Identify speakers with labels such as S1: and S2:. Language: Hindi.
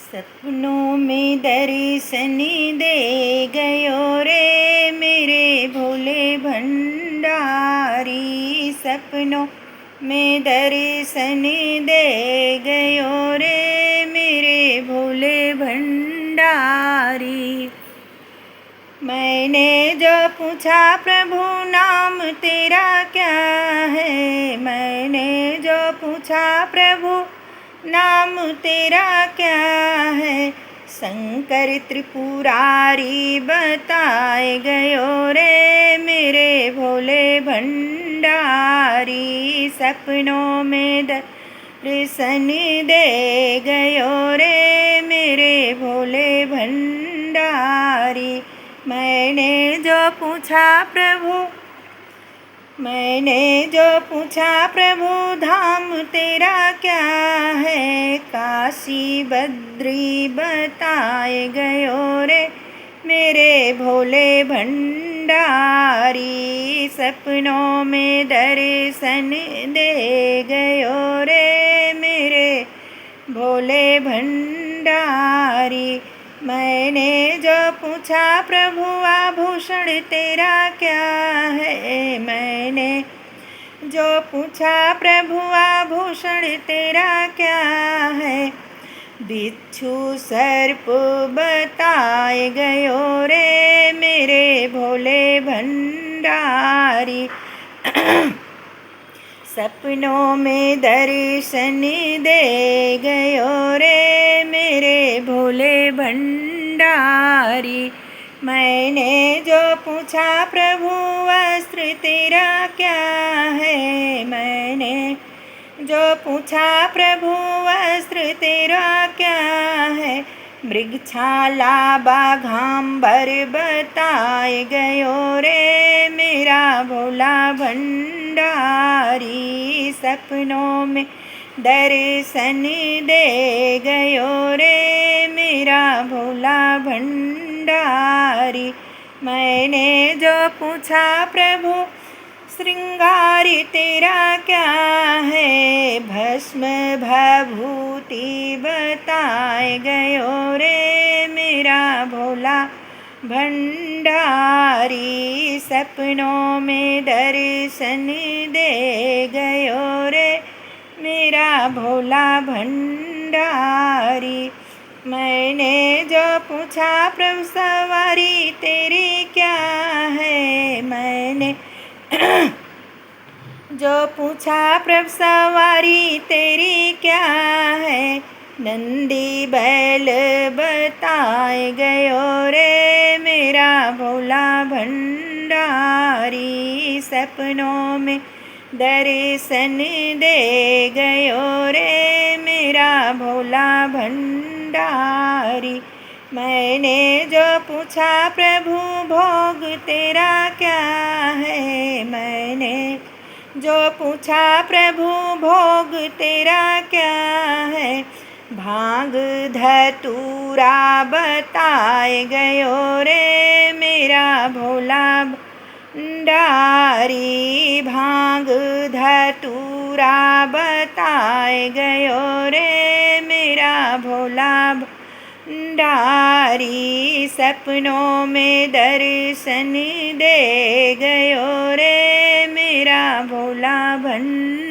S1: सपनों में दर्शन दे गयो रे मेरे भोले भंडारी। सपनों में दर्शन दे गयो रे मेरे भोले भंडारी। मैंने जो पूछा प्रभु नाम तेरा क्या है, मैंने जो पूछा प्रभु नाम तेरा क्या है, शंकर त्रिपुरारी बताए गयो रे मेरे भोले भंडारी। सपनों में दर्शन दे गयो रे मेरे भोले भंडारी। मैंने जो पूछा प्रभु धाम तेरा क्या है, काशी बद्री बताए गयो रे मेरे भोले भंडारी। सपनों में दर्शन दे गयो रे मेरे भोले भंडारी। मैंने जो पूछा प्रभु आभूषण तेरा क्या है, मैंने जो पूछा प्रभु आभूषण तेरा क्या है, बिच्छू सर्प बताए गयो रे मेरे भोले भंडारी। सपनों में दर्शन दे गयो रे मेरे भोले भंडारी। मैंने जो पूछा प्रभु वस्त्र तेरा क्या है, मैंने जो पूछा प्रभु वस्त्र तेरा क्या है, मृगछाला बाघांबर बताए गयो रे मेरा भोला भंडारी। सपनों में दर्शन दे गयो रे मेरा भोला भंडारी। मैंने जो पूछा प्रभु श्रृंगार तेरा क्या है, भस्म भभूति बताए गयो रे मेरा भोला भंडारी। सपनों में दर्शन दे गयो रे मेरा भोला भंडारी। मैंने जो पूछा प्रभु सवारी तेरी क्या है, मैंने जो पूछा प्रभु सवारी तेरी क्या है, नंदी बैल बताए गयो रे मेरा भोला भंडारी। सपनों में दर्शन दे गयो रे मेरा भोला भंडारी। मैंने जो पूछा प्रभु भोग तेरा क्या है, मैंने जो पूछा प्रभु भोग तेरा क्या है, भांग धतूरा बताए गयो रे मेरा भोला भंडारी। भांग धतूरा बताए गयो रे मेरा भोला भंडारी। सपनों में दर्शन दे गयो रे मेरा भोला भंडारी।